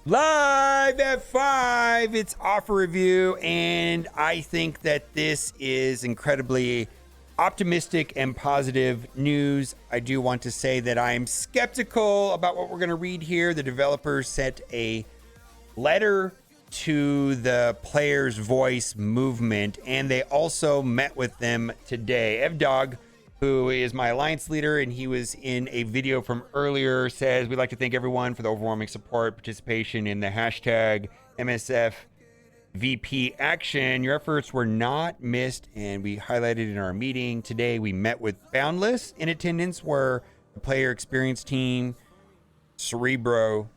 Live at 5, it's offer review, and I think that this is incredibly optimistic and positive news. I do want to say that I'm skeptical about what we're going to read here. The developers sent a letter to the Players Voice movement, and they also met with them today. Evdog, who is my alliance leader, and he was in a video from earlier, says, we'd like to thank everyone for the overwhelming support, participation in the hashtag MSF VP action. Your efforts were not missed, and we highlighted in our meeting today. We met with Boundless in attendance, where the player experience team, Cerebro,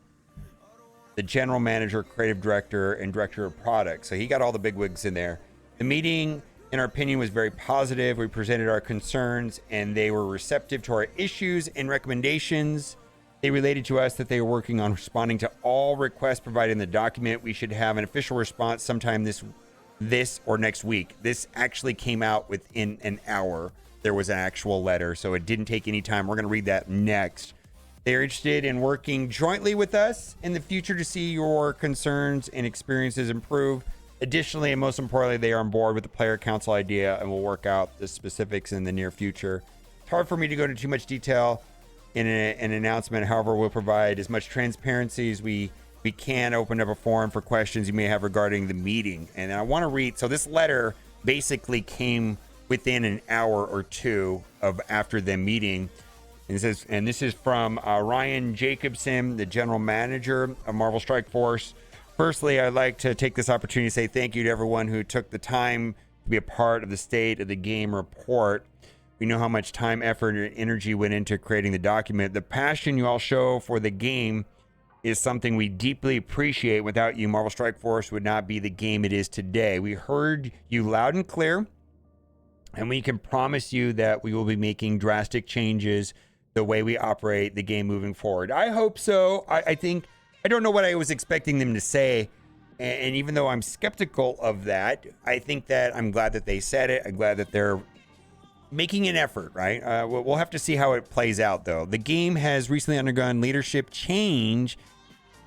the general manager, creative director, and director of product. So he got all the bigwigs in there. The meeting, in our opinion, was very positive. We presented our concerns, and they were receptive to our issues and recommendations. They related to us that they were working on responding to all requests provided in the document. We should have an official response sometime this or next week. This actually came out within an hour. There was an actual letter, so it didn't take any time. We're going to read that next. They're interested in working jointly with us in the future to see your concerns and experiences improve. Additionally, and most importantly, they are on board with the player council idea and will work out the specifics in the near future. It's hard for me to go into too much detail in an announcement. However, we'll provide as much transparency as we can, open up a forum for questions you may have regarding the meeting. And I want to read, so this letter basically came within an hour or two of after the meeting. And it says, and this is from Ryan Jacobson, the general manager of Marvel Strike Force. Firstly, I'd like to take this opportunity to say thank you to everyone who took the time to be a part of the State of the Game report. We know how much time, effort, and energy went into creating the document. The passion you all show for the game is something we deeply appreciate. Without you, Marvel Strike Force would not be the game it is today. We heard you loud and clear, and we can promise you that we will be making drastic changes the way we operate the game moving forward. I hope so. I think, I don't know what I was expecting them to say, and even though I'm skeptical of that, I think that I'm glad that they said it. I'm glad that they're making an effort, right? We'll have to see how it plays out, though. The game has recently undergone leadership change,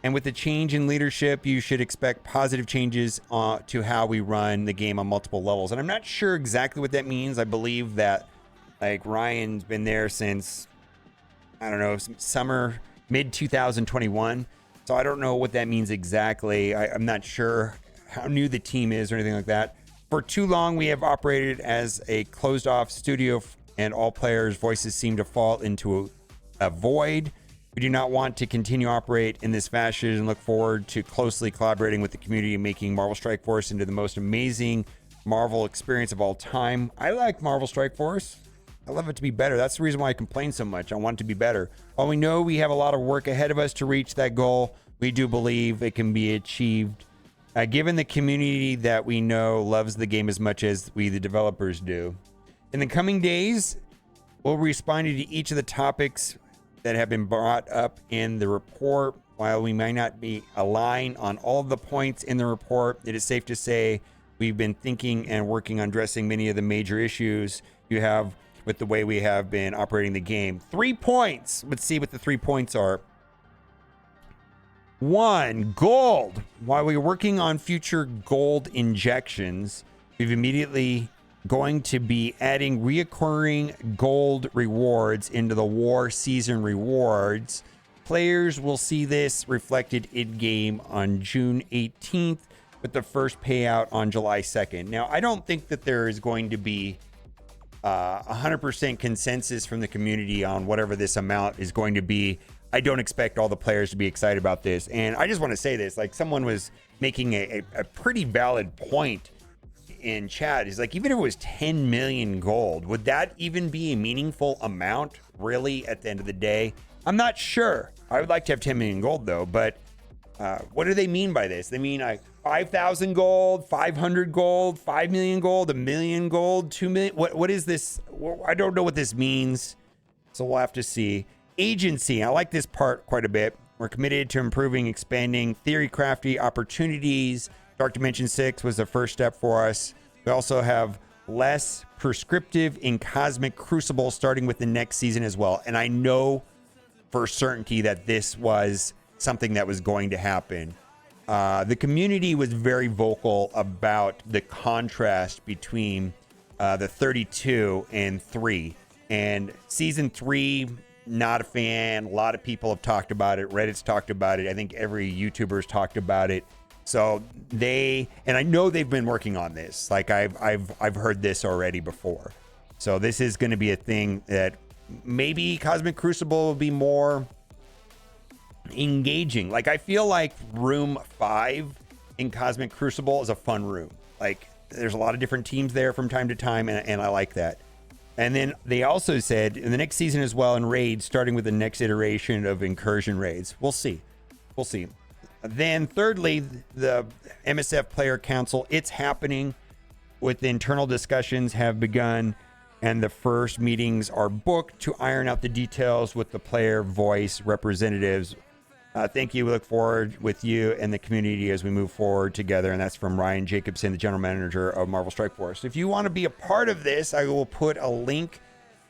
and with the change in leadership, you should expect positive changes to how we run the game on multiple levels. And I'm not sure exactly what that means. I believe that, like, Ryan's been there since, I don't know, summer, mid 2021. So I don't know what that means exactly. I'm not sure how new the team is or anything like that. For too long, we have operated as a closed-off studio, and all players' voices seem to fall into a void. We do not want to continue to operate in this fashion and look forward to closely collaborating with the community and making Marvel Strike Force into the most amazing Marvel experience of all time. I like Marvel Strike Force. I love it to be better. That's the reason why I complain so much. I want it to be better. While we know we have a lot of work ahead of us to reach that goal, we do believe it can be achieved. Given the community that we know loves the game as much as we, the developers, do. In the coming days, we'll respond to each of the topics that have been brought up in the report. While we may not be aligned on all of the points in the report, it is safe to say we've been thinking and working on addressing many of the major issues you have with the way we have been operating the game. 3 points. Let's see what the 3 points are. 1, gold. While we're working on future gold injections, we've immediately going to be adding reoccurring gold rewards into the war season rewards. Players will see this reflected in-game on June 18th with the first payout on July 2nd. Now, I don't think that there is going to be 100% consensus from the community on whatever this amount is going to be. I don't expect all the players to be excited about this. And I just want to say this, like, someone was making a pretty valid point in chat. He's like, even if it was 10 million gold, would that even be a meaningful amount really at the end of the day? I'm not sure. I would like to have 10 million gold though, but what do they mean by this? They mean like 5,000 gold, 500 gold, 5 million gold, 1 million gold, 2 million. What is this? I don't know what this means. So we'll have to see. Agency. I like this part quite a bit. We're committed to improving, expanding theory crafty opportunities. Dark Dimension 6 was the first step for us. We also have less prescriptive in Cosmic Crucible starting with the next season as well. And I know for certainty that this was something that was going to happen. The community was very vocal about the contrast between the 32 and 3. And season 3, not a fan. A lot of people have talked about it. Reddit's talked about it. I think every YouTuber's talked about it. So and I know they've been working on this. Like I've heard this already before. So this is going to be a thing that maybe Cosmic Crucible will be more engaging. Like I feel like room 5 in Cosmic Crucible is a fun room. Like there's a lot of different teams there from time to time, and I like that. And then they also said in the next season as well, in raids, starting with the next iteration of incursion raids. We'll see. Then thirdly, the MSF Player Council, it's happening. With the internal discussions have begun, and the first meetings are booked to iron out the details with the player voice representatives. Thank you. We look forward with you and the community as we move forward together. And that's from Ryan Jacobson, the general manager of Marvel Strike Force. If you want to be a part of this, I will put a link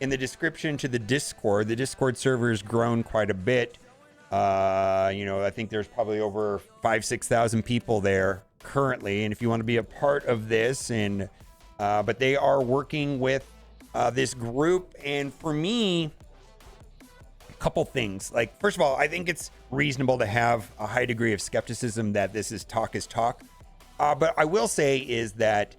in the description to the Discord. The Discord server has grown quite a bit. I think there's probably over 5,000-6,000 people there currently. And if you want to be a part of this, but they are working with this group. And for me, couple things. Like, first of all, I think it's reasonable to have a high degree of skepticism that this is talk. But I will say is that,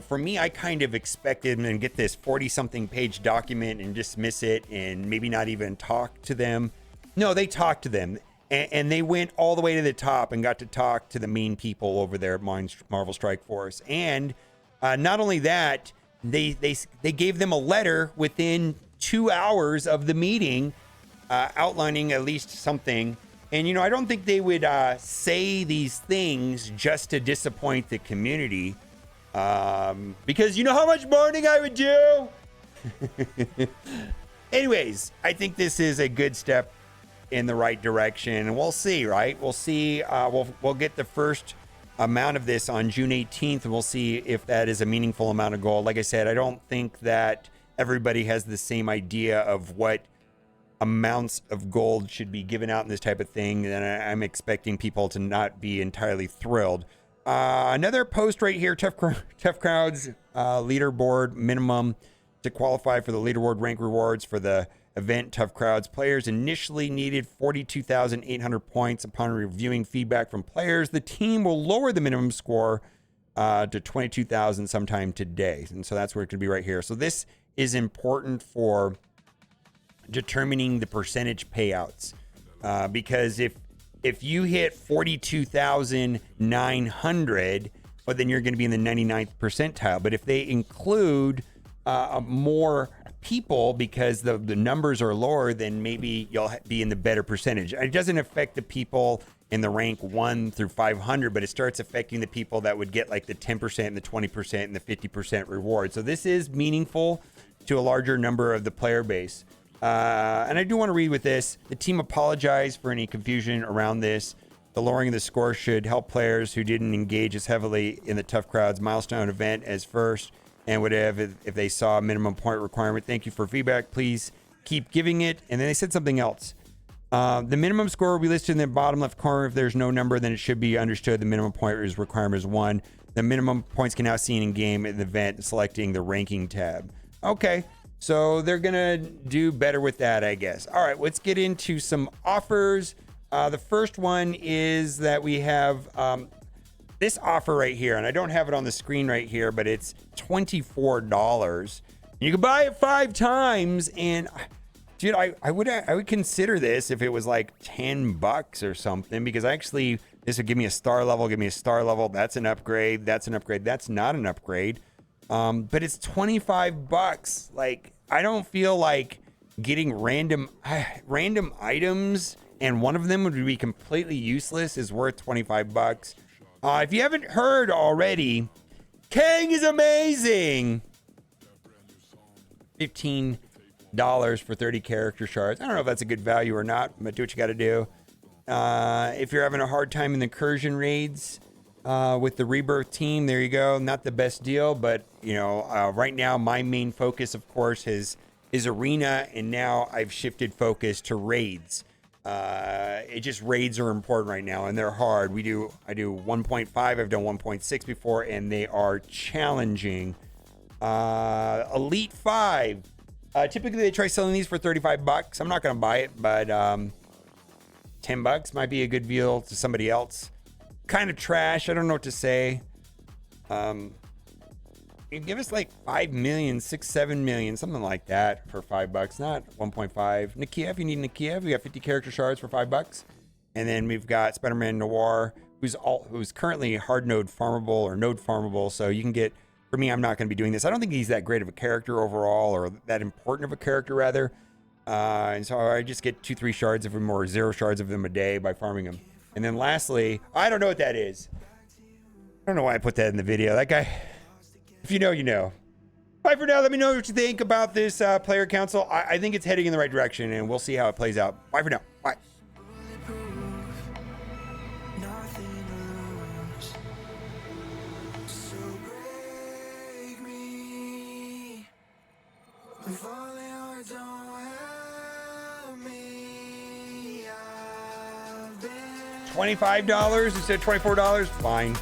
for me, I kind of expected them to get this 40-something page document and dismiss it and maybe not even talk to them. No, they talked to them, and they went all the way to the top and got to talk to the main people over there at Marvel Strike Force. And not only that, they gave them a letter within 2 hours of the meeting, outlining at least something. And, I don't think they would say these things just to disappoint the community, because you know how much mourning I would do? Anyways, I think this is a good step in the right direction, and we'll see, right? We'll see. We'll get the first amount of this on June 18th, and we'll see if that is a meaningful amount of gold. Like I said, I don't think that everybody has the same idea of what amounts of gold should be given out in this type of thing, and I'm expecting people to not be entirely thrilled. Another post right here, Tough Crowds leaderboard minimum to qualify for the leaderboard rank rewards for the event. Tough Crowds players initially needed 42,800 points. Upon reviewing feedback from players, the team will lower the minimum score to 22,000 sometime today. And so that's where it could be right here. So this is important for determining the percentage payouts, because if you hit 42,900, well, then you're going to be in the 99th percentile. But if they include more people because the numbers are lower, then maybe you'll be in the better percentage. It doesn't affect the people in the rank 1 through 500, but it starts affecting the people that would get like the 10% and the 20% and the 50% reward. So this is meaningful to a larger number of the player base. And I do want to read with this. The team apologized for any confusion around this. The lowering of the score should help players who didn't engage as heavily in the Tough Crowds milestone event as first, and would have if they saw a minimum point requirement. Thank you for feedback. Please keep giving it. And then they said something else. The minimum score will be listed in the bottom left corner. If there's no number, then it should be understood the minimum point is requirement is 1. The minimum points can now seen in game at the event, selecting the ranking tab. Okay. So they're going to do better with that, I guess. All right, let's get into some offers. The first one is that we have this offer right here, and I don't have it on the screen right here, but it's $24. You can buy it 5 times, and dude, I would consider this if it was like $10 or something, because actually this would give me a star level, That's an upgrade. That's an upgrade. That's not an upgrade. But it's $25. Like, I don't feel like getting random items, and one of them would be completely useless, is worth $25. If you haven't heard already, Kang is amazing. $15 for 30 character shards. I don't know if that's a good value or not, but do what you got to do. If you're having a hard time in the incursion raids, with the Rebirth team, there you go. Not the best deal, but right now my main focus, of course, is Arena, and now I've shifted focus to raids. It just raids are important right now, and they're hard. I do 1.5. I've done 1.6 before, and they are challenging. Elite 5. Typically, they try selling these for $35. I'm not going to buy it, but $10 might be a good deal to somebody else. Kind of trash. I don't know what to say. You give us like 5 million, 6, 7 million, something like that for $5, not 1.5. Nikiev, you need Nikiev. We got 50 character shards for $5. And then we've got Spider-Man Noir, who's currently hard node farmable or node farmable. So you can get, for me, I'm not going to be doing this. I don't think he's that great of a character overall, or that important of a character rather. And so I just get 2-3 shards of him or 0 shards of them a day by farming him. And then lastly, I don't know what that is. I don't know why I put that in the video. That guy, if you know, you know. Bye for now. Let me know what you think about this player council. I think it's heading in the right direction, and we'll see how it plays out. Bye for now. Bye. $25 instead of $24? Fine.